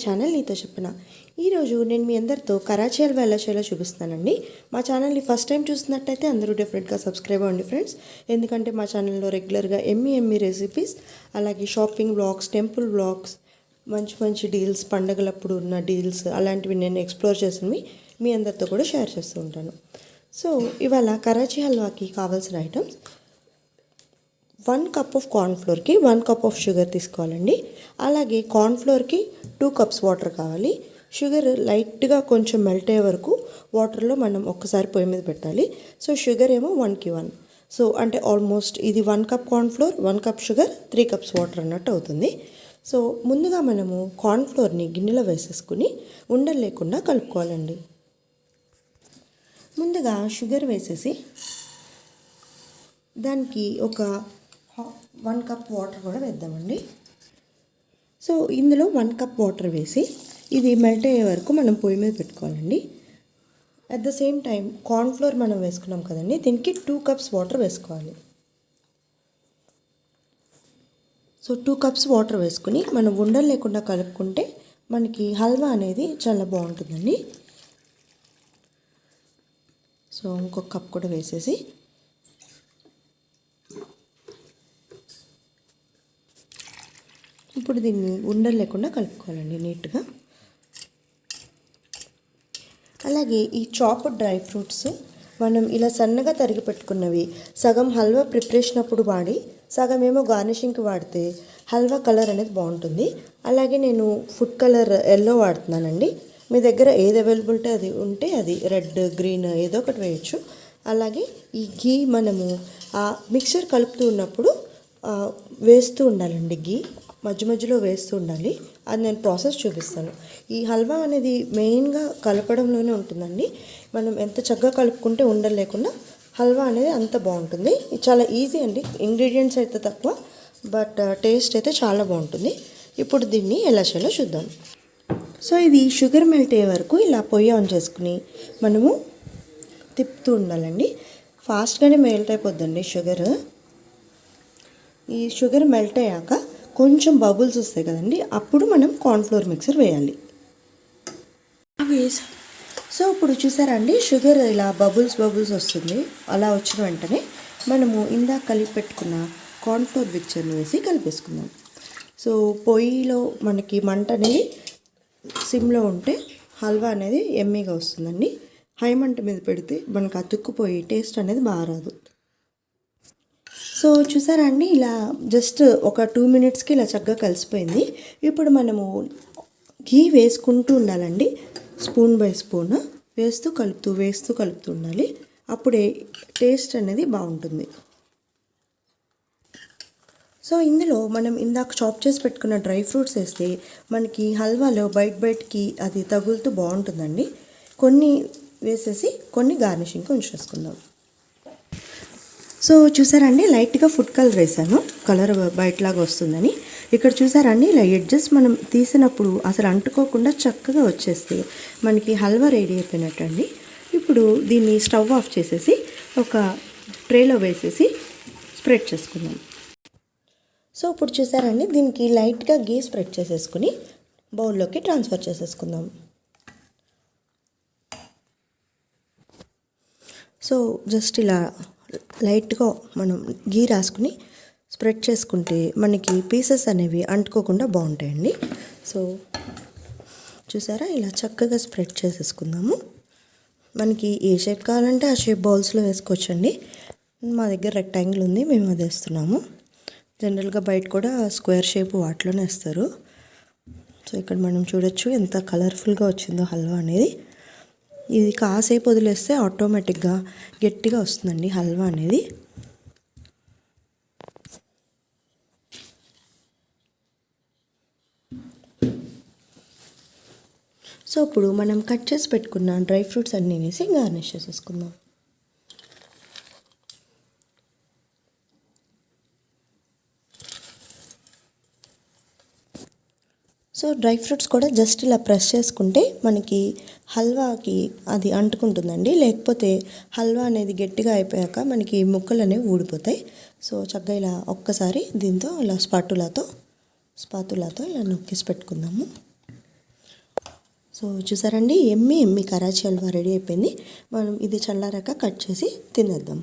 Channel నీతో చెప్పిన ఈరోజు నేను మీ అందరితో కరాచీ హల్వా ఎలా చేయాలో చూపిస్తానండి. మా ఛానల్ని ఫస్ట్ టైం చూస్తున్నట్టయితే అందరూ డెఫినెట్గా సబ్స్క్రైబ్ అవ్వండి ఫ్రెండ్స్. ఎందుకంటే మా ఛానల్లో రెగ్యులర్గా ఎమ్మి రెసిపీస్, అలాగే షాపింగ్ బ్లాగ్స్, టెంపుల్ బ్లాగ్స్, మంచి మంచి డీల్స్, పండగలప్పుడు ఉన్న డీల్స్ అలాంటివి నేను ఎక్స్ప్లోర్ చేసినవి మీ అందరితో కూడా షేర్ చేస్తూ ఉంటాను. సో ఇవాళ కరాచీ హల్వాకి కావాల్సిన ఐటమ్స్ 1 కప్ ఆఫ్ కార్న్ఫ్లోర్కి 1 కప్ ఆఫ్ షుగర్ తీసుకోవాలండి. అలాగే కార్న్ఫ్లోర్కి 2 కప్స్ వాటర్ కావాలి. షుగర్ లైట్గా కొంచెం మెల్ట్ అయ్యే వరకు వాటర్లో మనం ఒక్కసారి పొయ్యి మీద పెట్టాలి. సో షుగర్ ఏమో 1కి 1, సో అంటే ఆల్మోస్ట్ ఇది 1 cup cornflour, 1 cup sugar, 3 cups water అన్నట్టు అవుతుంది. సో ముందుగా మనము కార్న్ఫ్లోర్ని గిన్నెలో వేసేసుకుని ఉండలు లేకుండా కలుపుకోవాలండి. ముందుగా షుగర్ వేసేసి దానికి ఒక 1 కప్ వాటర్ కూడా వేద్దామండి. సో ఇందులో 1 కప్ వాటర్ వేసి ఇది మెల్ట్ అయ్యే వరకు మనం పొయ్యి మీద పెట్టుకోవాలండి. At the same time cornflour మనం వేసుకున్నాం కదండి, దీనికి 2 కప్స్ వాటర్ వేసుకోవాలి. సో 2 కప్స్ వాటర్ వేసుకుని మనం ఉండలు లేకుండా కలుపుకుంటే మనకి హల్వా అనేది చాలా బాగుంటుందండి. సో ఇంకొక కప్ కూడా వేసేసి ఇప్పుడు దీన్ని ఉండలు లేకుండా కలుపుకోవాలండి నీట్గా. అలాగే ఈ చాప్డ్ డ్రై ఫ్రూట్స్ మనం ఇలా సన్నగా తరిగి పెట్టుకున్నవి సగం హల్వా ప్రిపరేషన్ అప్పుడు వాడి సగం ఏమో గార్నిషింగ్కి వాడితే హల్వా కలర్ అనేది బాగుంటుంది. అలాగే నేను ఫుడ్ కలర్ ఎల్లో వాడుతున్నానండి. మీ దగ్గర ఏది అవైలబిలిటీ అది ఉంటే అది రెడ్, గ్రీన్ ఏదో ఒకటి వేయచ్చు. అలాగే ఈ ఘీ మనము ఆ మిక్చర్ కలుపుతూ ఉన్నప్పుడు వేస్తూ ఉండాలండి. ఘీ మధ్య మధ్యలో వేస్తూ ఉండాలి. అది నేను ప్రాసెస్ చూపిస్తాను. ఈ హల్వా అనేది మెయిన్గా కలపడంలోనే ఉంటుందండి. మనం ఎంత చక్కగా కలుపుకుంటే ఉండలు లేకుండా హల్వా అనేది అంత బాగుంటుంది. ఇది చాలా ఈజీ అండి, ఇంగ్రీడియంట్స్ అయితే తక్కువ, బట్ టేస్ట్ అయితే చాలా బాగుంటుంది. ఇప్పుడు దీన్ని ఎలా చేయాలో చూద్దాం. సో ఇది షుగర్ మెల్ట్ అయ్యే వరకు ఇలా పొయ్యి ఆన్ చేసుకుని మనము తిప్పుతూ ఉండాలండి. ఫాస్ట్గానే మెల్ట్ అయిపోద్దండి షుగర్. ఈ షుగర్ మెల్ట్ అయ్యాక కొంచెం బబుల్స్ వస్తాయి కదండి, అప్పుడు మనం కార్న్ఫ్లోర్ మిక్సర్ వేయాలి. సో ఇప్పుడు చూసారా అండి, షుగర్ ఇలా బబుల్స్ వస్తుంది. అలా వచ్చిన వెంటనే మనము ఇందాక కలిపి పెట్టుకున్న కార్న్ఫ్లోర్ మిక్చర్ని వేసి కలిపేసుకుందాం. సో పొయ్యిలో మనకి మంట అనేది సిమ్లో ఉంటే హల్వా అనేది ఎమ్మీగా వస్తుందండి. హై మంట మీద పెడితే మనకు అతుక్కుపోయి టేస్ట్ అనేది బాగా రాదు. సో చూసారా అండి, ఇలా జస్ట్ ఒక 2 మినిట్స్కి ఇలా చక్కగా కలిసిపోయింది. ఇప్పుడు మనము ఘీ వేసుకుంటూ ఉండాలండి. స్పూన్ బై స్పూన్ వేస్తూ కలుపుతూ ఉండాలి. అప్పుడే టేస్ట్ అనేది బాగుంటుంది. సో ఇందులో మనం ఇందాక చాప్ చేసి పెట్టుకున్న డ్రై ఫ్రూట్స్ వేస్తే మనకి హల్వాలో బయటకి అది తగులుతూ బాగుంటుందండి. కొన్ని వేసేసి కొన్ని గార్నిషింగ్కి ఉంచేసుకుందాం. సో చూసారండి, లైట్గా ఫుడ్ కలర్ వేసాను, కలర్ బయటలాగా వస్తుందని. ఇక్కడ చూసారండి, ఇలా ఎడ్జెస్ మనం తీసినప్పుడు అసలు అంటుకోకుండా చక్కగా వచ్చేస్తే మనకి హల్వా రెడీ అయిపోయినట్టు అండి. ఇప్పుడు దీన్ని స్టవ్ ఆఫ్ చేసేసి ఒక ట్రేలో వేసేసి స్ప్రెడ్ చేసుకుందాం. సో ఇప్పుడు చూసారండి, దీనికి లైట్గా గీ స్ప్రెడ్ చేసేసుకుని బౌల్లోకి ట్రాన్స్ఫర్ చేసేసుకుందాం. సో జస్ట్ ఇలా లైట్గా మనం గీ రాసుకుని స్ప్రెడ్ చేసుకుంటే మనకి పీసెస్ అనేవి అంటుకోకుండా బాగుంటాయండి. సో చూసారా, ఇలా చక్కగా స్ప్రెడ్ చేసేసుకుందాము. మనకి ఏ షేప్ కావాలంటే ఆ షేప్ బౌల్స్లో వేసుకోవచ్చండి. మా దగ్గర రెక్టాంగిల్ ఉంది, మేము అది వేస్తున్నాము. జనరల్గా బయట కూడా స్క్వేర్ షేప్ వాటిలోనే వేస్తారు. సో ఇక్కడ మనం చూడొచ్చు ఎంత కలర్ఫుల్గా వచ్చిందో హల్వా అనేది. ఇది కాసేపు వదిలేస్తే ఆటోమేటిక్గా గట్టిగా వస్తుందండి హల్వా అనేది. సో ఇప్పుడు మనం కట్ చేసి పెట్టుకున్న డ్రై ఫ్రూట్స్ అన్నీ వేసి గార్నిష్ చేసేసుకుందాం. సో డ్రై ఫ్రూట్స్ కూడా జస్ట్ ఇలా ప్రెస్ చేసుకుంటే మనకి హల్వాకి అది అంటుకుంటుందండి. లేకపోతే హల్వా అనేది గట్టిగా అయిపోయాక మనకి ముక్కలు అనేవి ఊడిపోతాయి. సో చక్కగా ఇలా ఒక్కసారి దీంతో ఇలా స్పాటులాతో ఇలా నొక్కేసి పెట్టుకుందాము. సో చూసారండి, ఎమ్మి కరాచీ హల్వా రెడీ అయిపోయింది. మనం ఇది చల్లారాక కట్ చేసి తినేద్దాం.